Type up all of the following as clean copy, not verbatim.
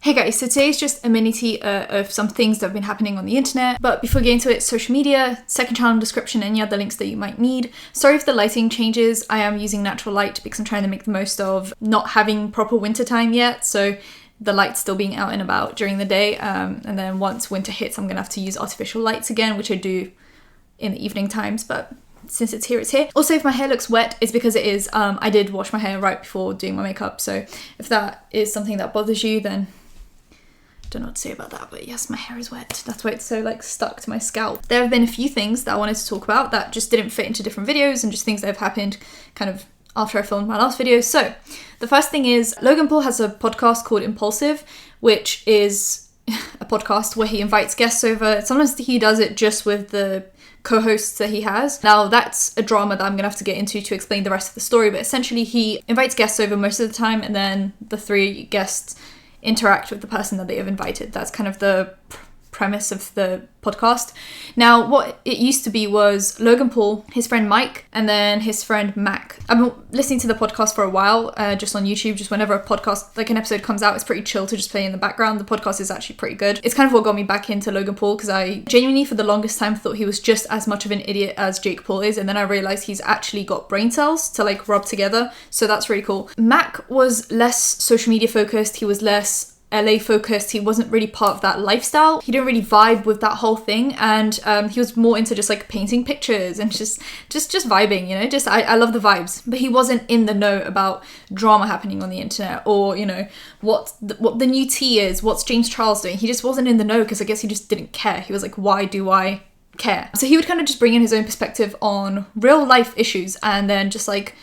Hey guys, so today's just a mini tea of some things that have been happening on the internet. But before getting into it, social media, second channel description, any other links that you might need. Sorry if the lighting changes. I am using natural light because I'm trying to make the most of not having proper winter time yet. So the light's still being out and about during the day. And then once winter hits, I'm gonna have to use artificial lights again, which I do in the evening times, but since it's here, it's here. Also, if my hair looks wet, it's because it is. I did wash my hair right before doing my makeup. So if that is something that bothers you, then don't know what to say about that, but yes, my hair is wet. That's why it's so like stuck to my scalp. There have been a few things that I wanted to talk about that just didn't fit into different videos and just things that have happened kind of after I filmed my last video. So the first thing is Logan Paul has a podcast called Impulsive, which is a podcast where he invites guests over. Sometimes he does it just with the co-hosts that he has. Now that's a drama that I'm gonna have to get into to explain the rest of the story, but essentially he invites guests over most of the time and then the three guests interact with the person that they have invited. That's kind of the premise of the podcast. Now, what it used to be was Logan Paul, his friend Mike, and then his friend Mac. I've been listening to the podcast for a while, just on YouTube, just whenever a podcast, like an episode comes out, it's pretty chill to just play in the background. The podcast is actually pretty good. It's kind of what got me back into Logan Paul, because I genuinely, for the longest time, thought he was just as much of an idiot as Jake Paul is, and then I realized he's actually got brain cells to like rub together, so that's really cool. Mac was less social media focused, he was less LA focused, he wasn't really part of that lifestyle. He didn't really vibe with that whole thing, and he was more into just like painting pictures and just vibing, you know, just I love the vibes. But he wasn't in the know about drama happening on the internet, or you know what the new tea is, what's James Charles doing. He just wasn't in the know because I guess he just didn't care. He was like, why do I care? So he would kind of just bring in his own perspective on real life issues and then just like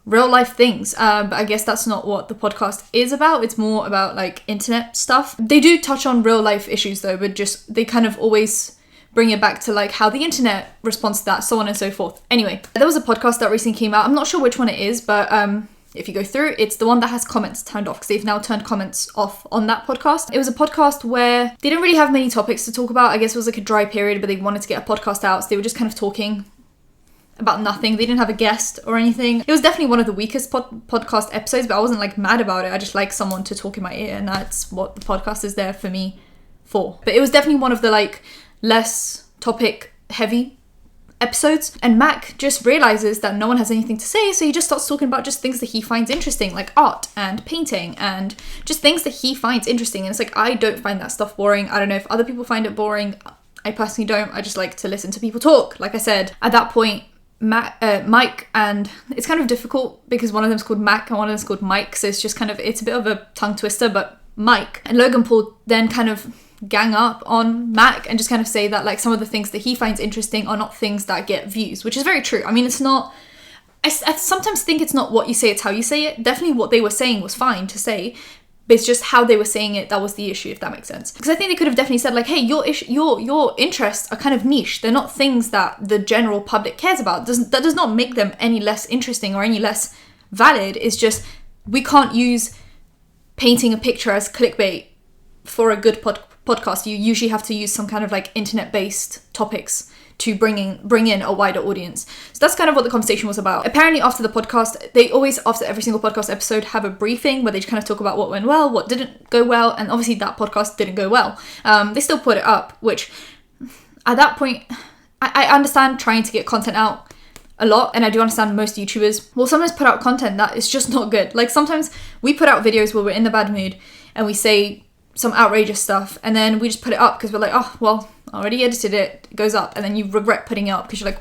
real life things, but I guess that's not what the podcast is about. It's more about like internet stuff. They do touch on real life issues though, but just they kind of always bring it back to like how the internet responds to that, so on and so forth. Anyway, there was a podcast that recently came out. I'm not sure which one it is, but if you go through, it's the one that has comments turned off, because they've now turned comments off on that podcast. It was a podcast where they didn't really have many topics to talk about. I guess it was like a dry period, but they wanted to get a podcast out, so they were just kind of talking about nothing. They didn't have a guest or anything. It was definitely one of the weakest podcast episodes, but I wasn't like mad about it. I just like someone to talk in my ear, and that's what the podcast is there for me for. But it was definitely one of the like less topic heavy episodes, and Mac just realizes that no one has anything to say, so he just starts talking about just things that he finds interesting, like art and painting and just things that he finds interesting. And it's like, I don't find that stuff boring. I don't know if other people find it boring. I personally don't. I just like to listen to people talk. Like I said, at that point, Mike, and it's kind of difficult because one of them's called Mac and one of them's called Mike, so it's just kind of, it's a bit of a tongue twister, but Mike and Logan Paul then kind of gang up on Mac and just kind of say that like some of the things that he finds interesting are not things that get views, which is very true. I mean, it's not, I sometimes think it's not what you say, it's how you say it. Definitely what they were saying was fine to say, but it's just how they were saying it that was the issue, if that makes sense. Because I think they could have definitely said like, hey, your interests are kind of niche. They're not things that the general public cares about. That does not make them any less interesting or any less valid. It's just, we can't use painting a picture as clickbait for a good podcast. You usually have to use some kind of like internet-based topics to bring in a wider audience. So that's kind of what the conversation was about. Apparently after the podcast, they always, after every single podcast episode, have a briefing where they just kind of talk about what went well, what didn't go well, and obviously that podcast didn't go well. They still put it up, which at that point, I understand trying to get content out a lot, and I do understand most YouTubers will sometimes put out content that is just not good. Like sometimes we put out videos where we're in the bad mood and we say some outrageous stuff, and then we just put it up because we're like, oh, well, I already edited it, it goes up, and then you regret putting it up because you're like,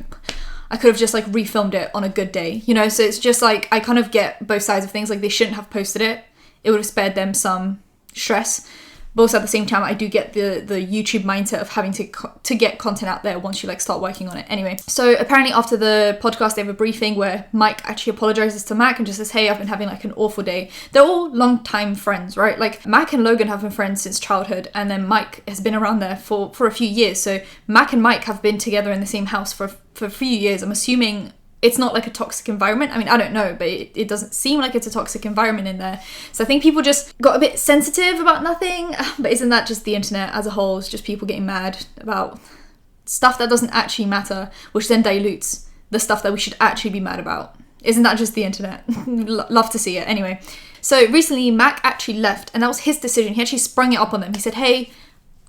I could have just like refilmed it on a good day, you know? So it's just like, I kind of get both sides of things. Like they shouldn't have posted it. It would have spared them some stress. But also at the same time, I do get the YouTube mindset of having to get content out there once you like start working on it. Anyway, so apparently after the podcast, they have a briefing where Mike actually apologizes to Mac and just says, hey, I've been having like an awful day. They're all long-time friends, right? Like Mac and Logan have been friends since childhood, and then Mike has been around there for a few years. So Mac and Mike have been together in the same house for a few years. I'm assuming it's not like a toxic environment. I mean, I don't know, but it doesn't seem like it's a toxic environment in there. So I think people just got a bit sensitive about nothing. But isn't that just the internet as a whole? It's just people getting mad about stuff that doesn't actually matter, which then dilutes the stuff that we should actually be mad about. Isn't that just the internet? Love to see it. Anyway, So recently Mac actually left, and that was his decision. He actually sprung it up on them. He said, hey,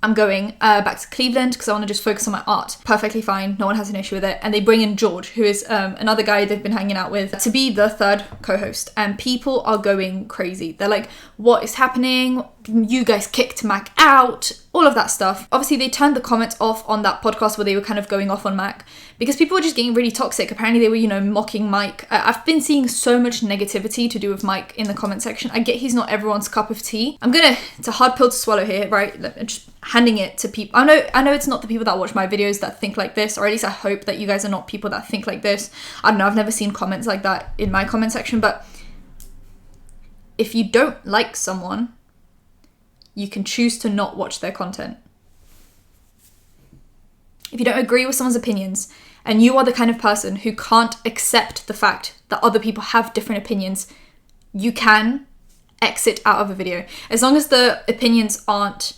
I'm going back to Cleveland because I want to just focus on my art. Perfectly fine. No one has an issue with it. And they bring in George, who is another guy they've been hanging out with, to be the third co-host. And people are going crazy. They're like, what is happening? You guys kicked Mac out. All of that stuff. Obviously, they turned the comments off on that podcast where they were kind of going off on Mac because people were just getting really toxic. Apparently, they were, mocking Mike. I've been seeing so much negativity to do with Mike in the comment section. I get he's not everyone's cup of tea. It's a hard pill to swallow here, right? Just handing it to people. I know it's not the people that watch my videos that think like this, or at least I hope that you guys are not people that think like this. I don't know, I've never seen comments like that in my comment section, but if you don't like someone, you can choose to not watch their content. If you don't agree with someone's opinions, and you are the kind of person who can't accept the fact that other people have different opinions, you can exit out of a video. As long as the opinions aren't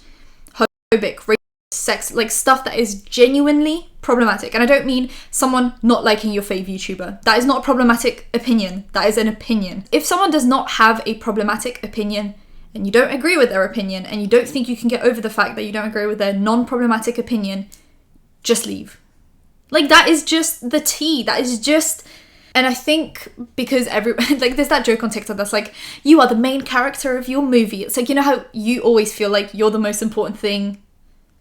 homophobic, racist, sex, like stuff that is genuinely problematic. And I don't mean someone not liking your fave YouTuber. That is not a problematic opinion. That is an opinion. If someone does not have a problematic opinion, and you don't agree with their opinion, and you don't think you can get over the fact that you don't agree with their non-problematic opinion, just leave. Like, that is just the tea. That is just... And I think because like, there's that joke on TikTok that's like, you are the main character of your movie. It's like, you know how you always feel like you're the most important thing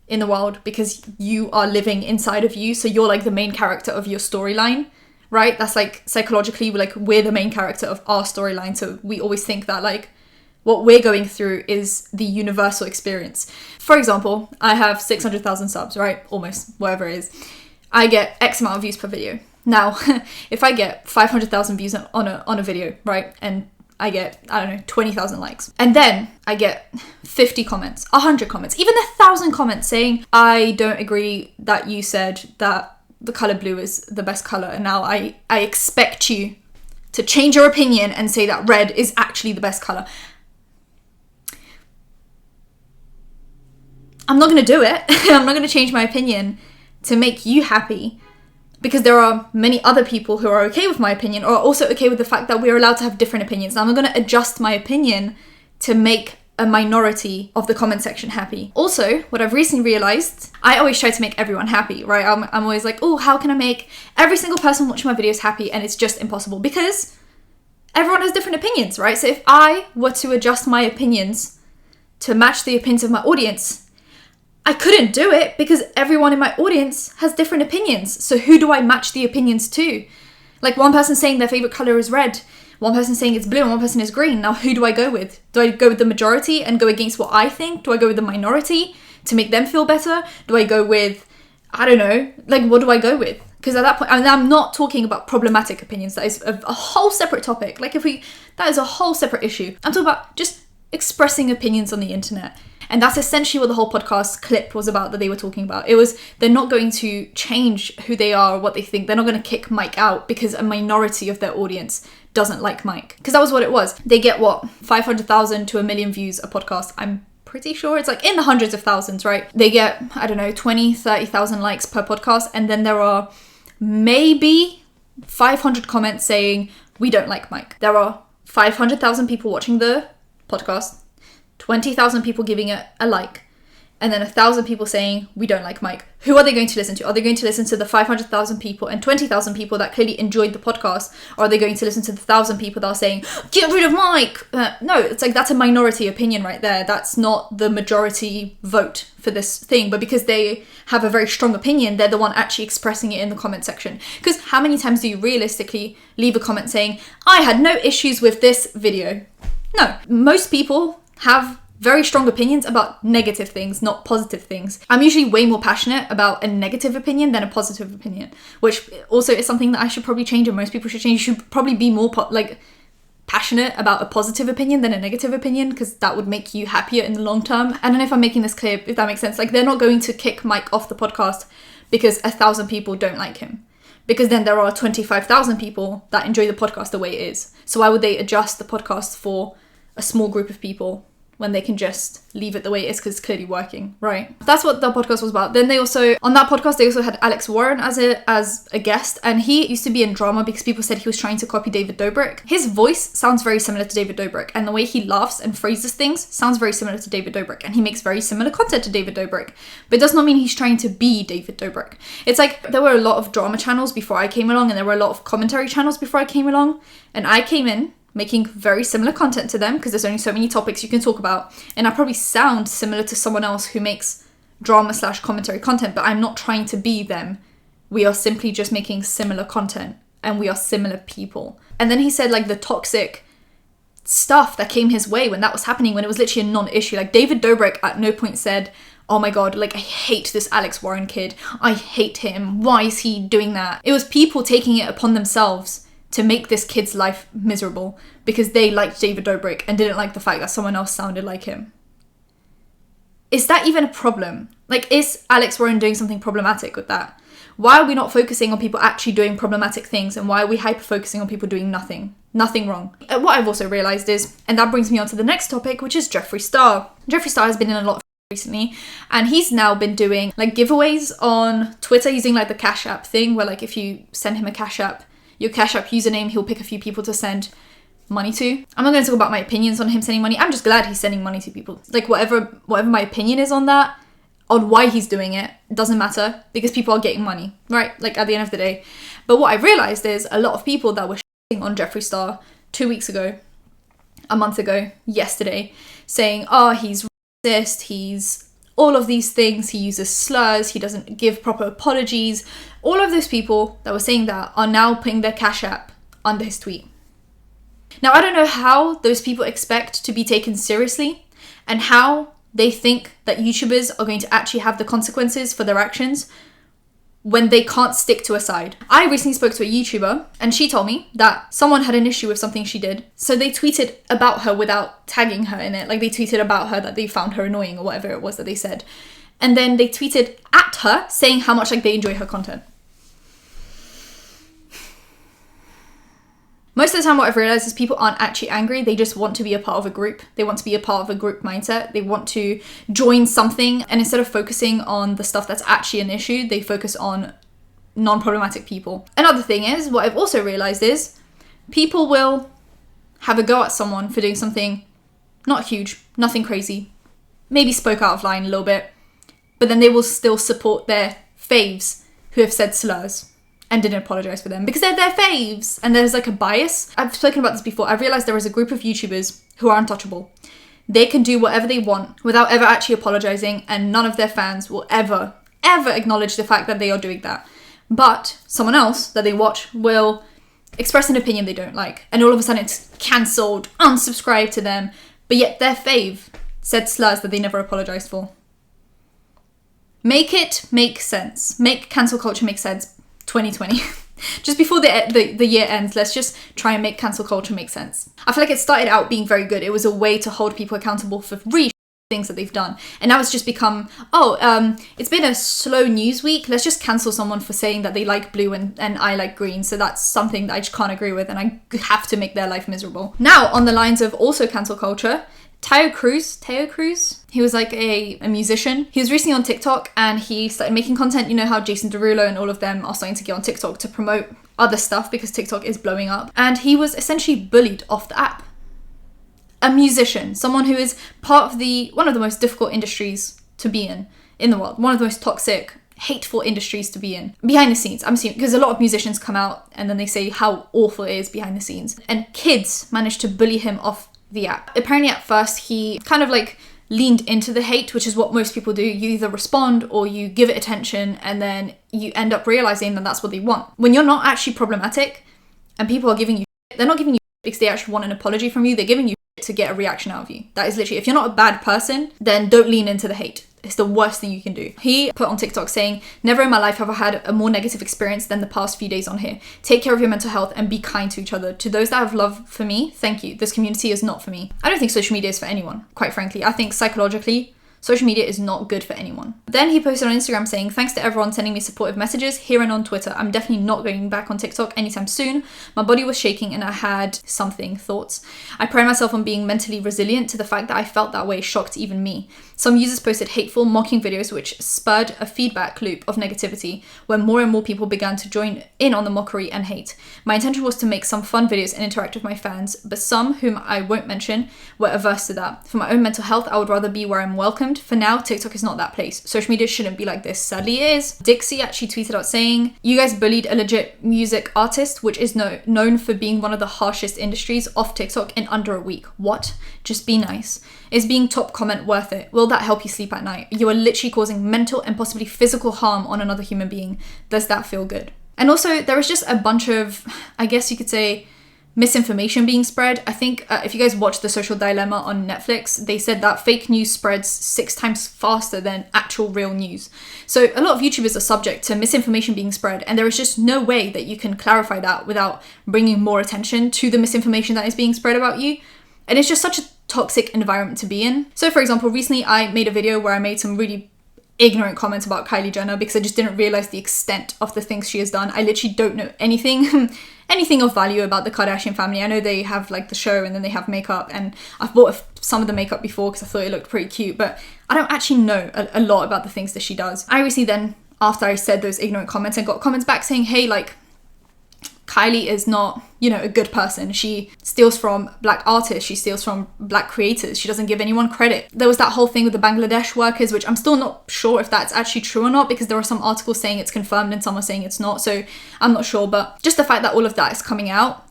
in the world because you are living inside of you, so you're like the main character of your storyline, right? That's like, psychologically, we're the main character of our storyline, so we always think that, like, what we're going through is the universal experience. For example, I have 600,000 subs, right? Almost, whatever it is. I get X amount of views per video. Now, if I get 500,000 views on a video, right? And I get, 20,000 likes. And then I get 50 comments, 100 comments, even 1,000 comments saying, I don't agree that you said that the color blue is the best color. And now I expect you to change your opinion and say that red is actually the best color. I'm not going to do it. I'm not going to change my opinion to make you happy, because there are many other people who are okay with my opinion, or are also okay with the fact that we're allowed to have different opinions. Now, I'm not going to adjust my opinion to make a minority of the comment section happy. Also, what I've recently realized, I always try to make everyone happy, right? I'm always like, oh, how can I make every single person watching my videos happy? And it's just impossible because everyone has different opinions, right? So if I were to adjust my opinions to match the opinions of my audience, I couldn't do it because everyone in my audience has different opinions. So who do I match the opinions to? Like, one person saying their favorite color is red, one person saying it's blue, and one person is green. Now, who do I go with? Do I go with the majority and go against what I think? Do I go with the minority to make them feel better? Do I go with, I don't know, like, what do I go with? Because at that point, and I'm not talking about problematic opinions. That is a whole separate topic. Like, that is a whole separate issue. I'm talking about just expressing opinions on the internet. And that's essentially what the whole podcast clip was about that they were talking about. It was, they're not going to change who they are or what they think. They're not going to kick Mike out because a minority of their audience doesn't like Mike. Because that was what it was. They get, 500,000 to 1 million views a podcast. I'm pretty sure it's like in the hundreds of thousands, right? They get, 20, 30,000 likes per podcast. And then there are maybe 500 comments saying, we don't like Mike. There are 500,000 people watching the podcast, 20,000 people giving it a like, and then 1,000 people saying, we don't like Mike. Who are they going to listen to? Are they going to listen to the 500,000 people and 20,000 people that clearly enjoyed the podcast? Or are they going to listen to the 1,000 people that are saying, get rid of Mike? No, it's like, that's a minority opinion right there. That's not the majority vote for this thing. But because they have a very strong opinion, they're the one actually expressing it in the comment section. Because how many times do you realistically leave a comment saying, I had no issues with this video? No, most people have very strong opinions about negative things, not positive things. I'm usually way more passionate about a negative opinion than a positive opinion, which also is something that I should probably change, and most people should change. You should probably be more passionate about a positive opinion than a negative opinion, because that would make you happier in the long term. I don't know if I'm making this clear, if that makes sense. Like, they're not going to kick Mike off the podcast because 1,000 people don't like him, because then there are 25,000 people that enjoy the podcast the way it is. So why would they adjust the podcast for a small group of people when they can just leave it the way it is because it's clearly working, right? That's what the podcast was about. Then they also, on that podcast, they also had Alex Warren as a guest, and he used to be in drama because people said he was trying to copy David Dobrik. His voice sounds very similar to David Dobrik, and the way he laughs and phrases things sounds very similar to David Dobrik, and he makes very similar content to David Dobrik, but it does not mean he's trying to be David Dobrik. It's like there were a lot of drama channels before I came along, and there were a lot of commentary channels before I came along, and I came in making very similar content to them because there's only so many topics you can talk about, and I probably sound similar to someone else who makes drama/commentary content, but I'm not trying to be them. We are simply just making similar content, and we are similar people. And then he said like the toxic stuff that came his way when that was happening, when it was literally a non-issue. Like David Dobrik at no point said, oh my god, like I hate this Alex Warren kid, I hate him, why is he doing that? It was people taking it upon themselves to make this kid's life miserable because they liked David Dobrik and didn't like the fact that someone else sounded like him. Is that even a problem? Like, is Alex Warren doing something problematic with that? Why are we not focusing on people actually doing problematic things, and why are we hyper-focusing on people doing nothing wrong? What I've also realised is, and that brings me on to the next topic, which is Jeffree Star. Jeffree Star has been in a lot of recently, and he's now been doing like giveaways on Twitter using like the Cash App thing, where like if you send him a Cash App, your Cash App username, he'll pick a few people to send money to. I'm not going to talk about my opinions on him sending money. I'm just glad he's sending money to people. Like whatever my opinion is on that, on why he's doing it, doesn't matter because people are getting money, right? Like at the end of the day. But what I realized is a lot of people that were shitting on Jeffree Star 2 weeks ago, a month ago, yesterday, saying, oh, he's racist, he's all of these things, he uses slurs, he doesn't give proper apologies. All of those people that were saying that are now putting their Cash App under his tweet. Now, I don't know how those people expect to be taken seriously and how they think that YouTubers are going to actually have the consequences for their actions when they can't stick to a side. I recently spoke to a YouTuber and she told me that someone had an issue with something she did. So they tweeted about her without tagging her in it. Like they tweeted about her that they found her annoying or whatever it was that they said. And then they tweeted at her saying how much like they enjoy her content. Most of the time what I've realized is people aren't actually angry. They just want to be a part of a group. They want to be a part of a group mindset. They want to join something. And instead of focusing on the stuff that's actually an issue, they focus on non-problematic people. Another thing is, what I've also realized is people will have a go at someone for doing something not huge, nothing crazy, maybe spoke out of line a little bit, but then they will still support their faves who have said slurs and didn't apologize for them because they're their faves. And there's like a bias. I've spoken about this before. I've realized there is a group of YouTubers who are untouchable. They can do whatever they want without ever actually apologizing, and none of their fans will ever acknowledge the fact that they are doing that. But someone else that they watch will express an opinion they don't like, and all of a sudden it's cancelled, unsubscribe to them, but yet their fave said slurs that they never apologized for. Make it make sense. Make cancel culture make sense. 2020. Just before the year ends, let's just try and make cancel culture make sense. I feel like it started out being very good. It was a way to hold people accountable for really things that they've done. And now it's just become, it's been a slow news week. Let's just cancel someone for saying that they like blue and I like green. So that's something that I just can't agree with, and I have to make their life miserable. Now, on the lines of also cancel culture, Teo Cruz, he was like a musician. He was recently on TikTok and he started making content. You know how Jason Derulo and all of them are starting to get on TikTok to promote other stuff because TikTok is blowing up. And he was essentially bullied off the app. A musician, someone who is part of one of the most difficult industries to be in the world. One of the most toxic, hateful industries to be in. Behind the scenes, I'm assuming, because a lot of musicians come out and then they say how awful it is behind the scenes. And kids managed to bully him off the app. Apparently at first he kind of like leaned into the hate, which is what most people do. You either respond or you give it attention, and then you end up realizing that that's what they want. When you're not actually problematic and people are giving you shit, they're not giving you shit because they actually want an apology from you. They're giving you shit to get a reaction out of you. That is literally, if you're not a bad person, then don't lean into the hate. It's the worst thing you can do. He put on TikTok saying, never in my life have I had a more negative experience than the past few days on here. Take care of your mental health and be kind to each other. To those that have love for me, thank you. This community is not for me. I don't think social media is for anyone, quite frankly. I think psychologically, Social media is not good for anyone. Then he posted on Instagram saying, thanks to everyone sending me supportive messages here and on Twitter. I'm definitely not going back on TikTok anytime soon. My body was shaking and I had thoughts. I pride myself on being mentally resilient to the fact that I felt that way shocked even me. Some users posted hateful, mocking videos which spurred a feedback loop of negativity where more and more people began to join in on the mockery and hate. My intention was to make some fun videos and interact with my fans, but some, whom I won't mention, were averse to that. For my own mental health, I would rather be where I'm welcomed. For now, TikTok is not that place. Social media shouldn't be like this. Sadly, it is. Dixie actually tweeted out saying, you guys bullied a legit music artist, which is known for being one of the harshest industries, off TikTok in under a week. What? Just be nice. Is being top comment worth it? Will that help you sleep at night? You are literally causing mental and possibly physical harm on another human being. Does that feel good? And also, there was just a bunch of, I guess you could say, misinformation being spread. I think if you guys watch The Social Dilemma on Netflix, they said that fake news spreads 6 times faster than actual real news. So a lot of YouTubers are subject to misinformation being spread, and there is just no way that you can clarify that without bringing more attention to the misinformation that is being spread about you. And it's just such a toxic environment to be in. So for example, recently I made a video where I made some really ignorant comments about Kylie Jenner because I just didn't realize the extent of the things she has done. I literally don't know anything of value about the Kardashian family. I know they have like the show and then they have makeup, and I've bought some of the makeup before because I thought it looked pretty cute, but I don't actually know a lot about the things that she does. I recently then, after I said those ignorant comments, I got comments back saying, hey, like, Kylie is not, a good person. She steals from black artists. She steals from black creators. She doesn't give anyone credit. There was that whole thing with the Bangladesh workers, which I'm still not sure if that's actually true or not, because there are some articles saying it's confirmed and some are saying it's not. So I'm not sure, but just the fact that all of that is coming out,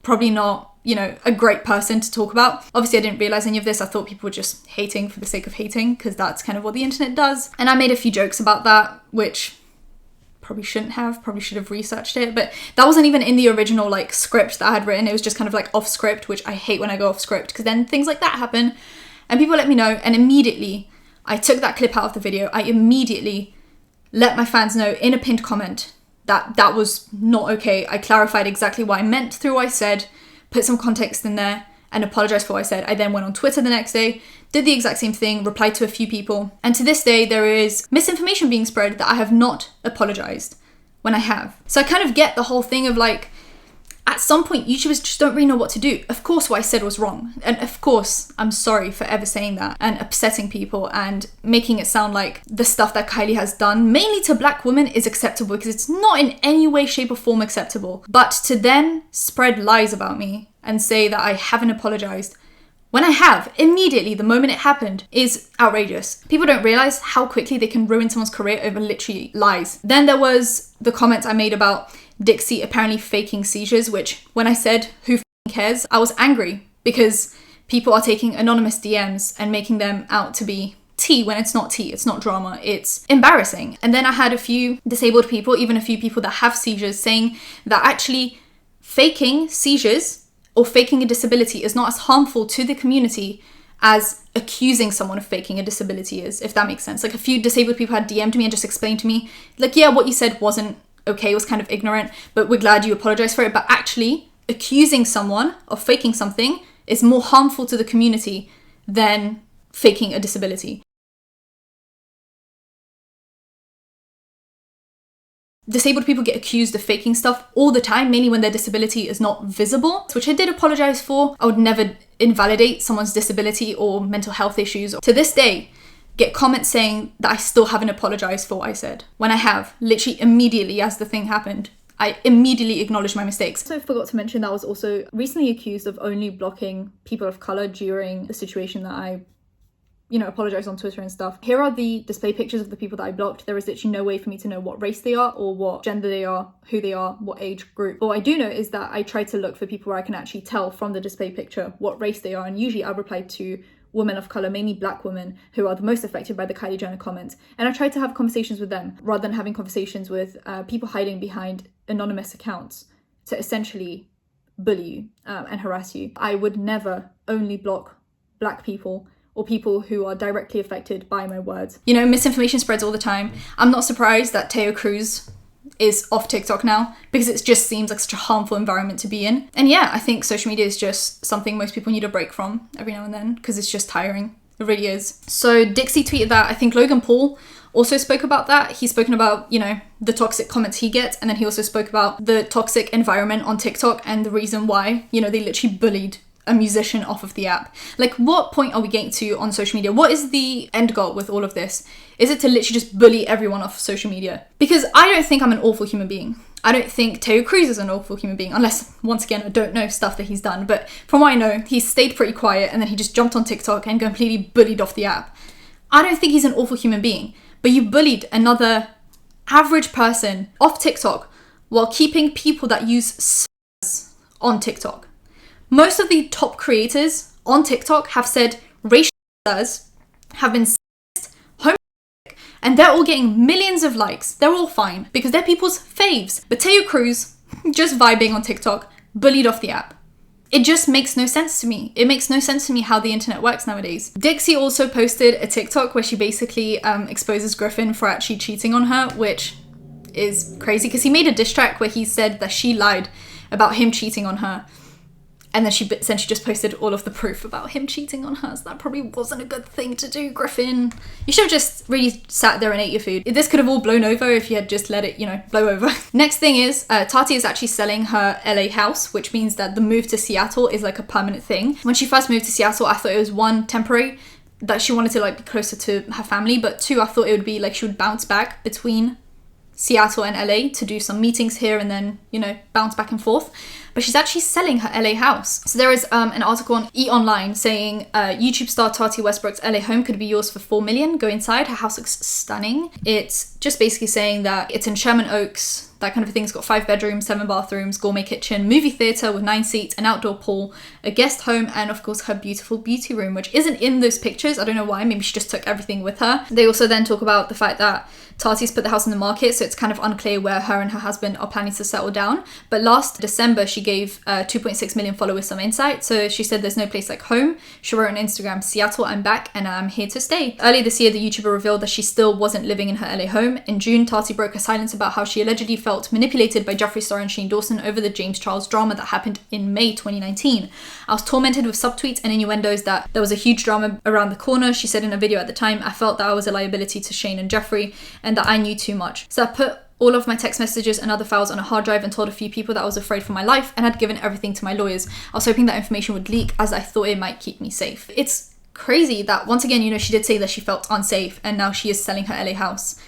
probably not, a great person to talk about. Obviously, I didn't realize any of this. I thought people were just hating for the sake of hating, because that's kind of what the internet does. And I made a few jokes about that, which probably should have researched it, but that wasn't even in the original script that I had written. It was just kind of off script, which I hate when I go off script, because then things like that happen and people let me know, and immediately I took that clip out of the video. I immediately let my fans know in a pinned comment that that was not okay. I clarified exactly what I meant through what I said, put some context in there, and apologized for what I said. I then went on Twitter the next day, did the exact same thing, replied to a few people. And to this day, there is misinformation being spread that I have not apologized when I have. So I kind of get the whole thing of at some point, YouTubers just don't really know what to do. Of course, what I said was wrong. And of course, I'm sorry for ever saying that and upsetting people and making it sound like the stuff that Kylie has done, mainly to black women, is acceptable, because it's not in any way, shape or form acceptable. But to then spread lies about me and say that I haven't apologized when I have, immediately, the moment it happened, is outrageous. People don't realize how quickly they can ruin someone's career over literally lies. Then there was the comments I made about Dixie apparently faking seizures, which when I said, who f***ing cares, I was angry because people are taking anonymous DMs and making them out to be tea when it's not tea, it's not drama, it's embarrassing. And then I had a few disabled people, even a few people that have seizures, saying that actually faking seizures or faking a disability is not as harmful to the community as accusing someone of faking a disability is, if that makes sense. A few disabled people had DM'd me and just explained to me, yeah, what you said wasn't okay, it was kind of ignorant, but we're glad you apologized for it. But actually, accusing someone of faking something is more harmful to the community than faking a disability. Disabled people get accused of faking stuff all the time, mainly when their disability is not visible, which I did apologize for. I would never invalidate someone's disability or mental health issues. To this day, get comments saying that I still haven't apologized for what I said, when I have, literally immediately as the thing happened. I immediately acknowledged my mistakes. So I forgot to mention that I was also recently accused of only blocking people of color during the situation that I apologize on Twitter and stuff. Here are the display pictures of the people that I blocked. There is literally no way for me to know what race they are or what gender they are, who they are, what age group. What I do know is that I try to look for people where I can actually tell from the display picture what race they are, and usually I reply to women of color, mainly black women, who are the most affected by the Kylie Jenner comments. And I try to have conversations with them rather than having conversations with people hiding behind anonymous accounts to essentially bully you and harass you. I would never only block black people or people who are directly affected by my words. Misinformation spreads all the time. I'm not surprised that Teo Cruz is off TikTok now, because it just seems like such a harmful environment to be in. And yeah, I think social media is just something most people need a break from every now and then, because it's just tiring. It really is. So Dixie tweeted that. I think Logan Paul also spoke about that. He's spoken about, you know, the toxic comments he gets, and then he also spoke about the toxic environment on TikTok and the reason why, you know, they literally bullied a musician off of the app. Like, what point are we getting to on social media? What is the end goal with all of this? Is it to literally just bully everyone off social media? Because I don't think I'm an awful human being. I don't think Tayo Cruz is an awful human being, unless, once again, I don't know stuff that he's done. But from what I know, he stayed pretty quiet and then he just jumped on TikTok and completely bullied off the app. I don't think he's an awful human being, but you bullied another average person off TikTok while keeping people that use slurs on TikTok. Most of the top creators on TikTok have said racial slurs, have been sexist, homophobic, and they're all getting millions of likes. They're all fine because they're people's faves. But Tayo Cruz, just vibing on TikTok, bullied off the app. It just makes no sense to me. It makes no sense to me how the internet works nowadays. Dixie also posted a TikTok where she basically exposes Griffin for actually cheating on her, which is crazy because he made a diss track where he said that she lied about him cheating on her. And then she just posted all of the proof about him cheating on her. So that probably wasn't a good thing to do, Griffin. You should have just really sat there and ate your food. This could have all blown over if you had just let it, you know, blow over. Next thing is, Tati is actually selling her LA house, which means that the move to Seattle is like a permanent thing. When she first moved to Seattle, I thought it was one, temporary, that she wanted to like be closer to her family, but two, I thought it would be like she would bounce back between Seattle and LA to do some meetings here and then, you know, bounce back and forth. But she's actually selling her LA house. So there is an article on E! saying YouTube star Tati Westbrook's LA home could be yours for $4 million. Go inside. Her house looks stunning. It's just basically saying that it's in Sherman Oaks, that kind of thing. It's got 5 bedrooms, 7 bathrooms, gourmet kitchen, movie theatre with 9 seats, an outdoor pool, a guest home, and of course her beautiful beauty room, which isn't in those pictures. I don't know why. Maybe she just took everything with her. They also then talk about the fact that Tati's put the house on the market, so it's kind of unclear where her and her husband are planning to settle down. But last December, she gave 2.6 million followers some insight. So she said there's no place like home. She wrote on Instagram, Seattle, I'm back and I'm here to stay. Earlier this year, the YouTuber revealed that she still wasn't living in her LA home. In June, Tati broke her silence about how she allegedly felt manipulated by Jeffree Star and Shane Dawson over the James Charles drama that happened in May 2019. I was tormented with subtweets and innuendos that there was a huge drama around the corner. She said in a video at the time, I felt that I was a liability to Shane and Jeffree and that I knew too much. So I put all of my text messages and other files on a hard drive and told a few people that I was afraid for my life and had given everything to my lawyers. I was hoping that information would leak as I thought it might keep me safe. It's crazy that once again, you know, she did say that she felt unsafe and now she is selling her LA house.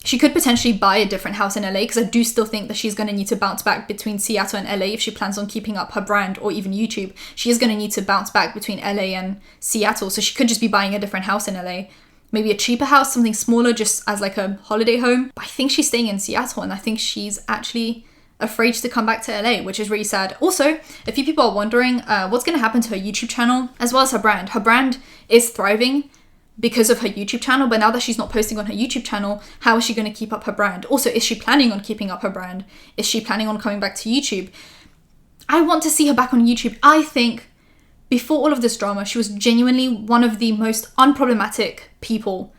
She could potentially buy a different house in LA because I do still think that she's going to need to bounce back between Seattle and LA if she plans on keeping up her brand or even YouTube. She is going to need to bounce back between LA and Seattle. So she could just be buying a different house in LA. Maybe a cheaper house, something smaller, just as like a holiday home. But I think she's staying in Seattle and I think she's actually afraid to come back to LA, which is really sad. Also, a few people are wondering what's going to happen to her YouTube channel as well as her brand. Her brand is thriving because of her YouTube channel, but now that she's not posting on her YouTube channel, how is she going to keep up her brand? Also, is she planning on keeping up her brand? Is she planning on coming back to YouTube? I want to see her back on YouTube. I think before all of this drama, she was genuinely one of the most unproblematic people.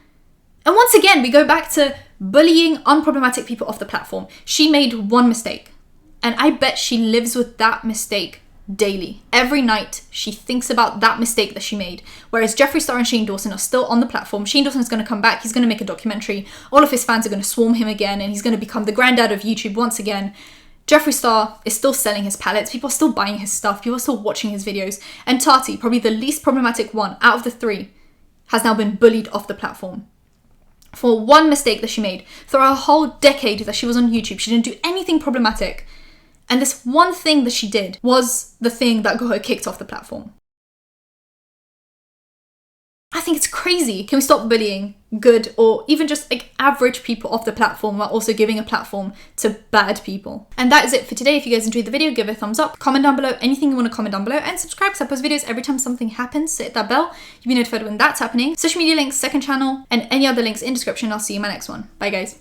And once again, we go back to bullying unproblematic people off the platform. She made one mistake, and I bet she lives with that mistake daily. Every night, she thinks about that mistake that she made. Whereas Jeffree Star and Shane Dawson are still on the platform. Shane Dawson is going to come back. He's going to make a documentary. All of his fans are going to swarm him again, and he's going to become the granddad of YouTube once again. Jeffree Star is still selling his palettes. People are still buying his stuff. People are still watching his videos. And Tati, probably the least problematic one out of the three, has now been bullied off the platform for one mistake that she made. Throughout a whole decade that she was on YouTube, she didn't do anything problematic. And this one thing that she did was the thing that got her kicked off the platform. I think it's crazy. Can we stop bullying good or even just like average people off the platform while also giving a platform to bad people? And that is it for today. If you guys enjoyed the video, give it a thumbs up, comment down below anything you want to comment down below, and subscribe because I post videos every time something happens. So hit that bell. You'll be notified when that's happening. Social media links, second channel, and any other links in description. I'll see you in my next one. Bye guys.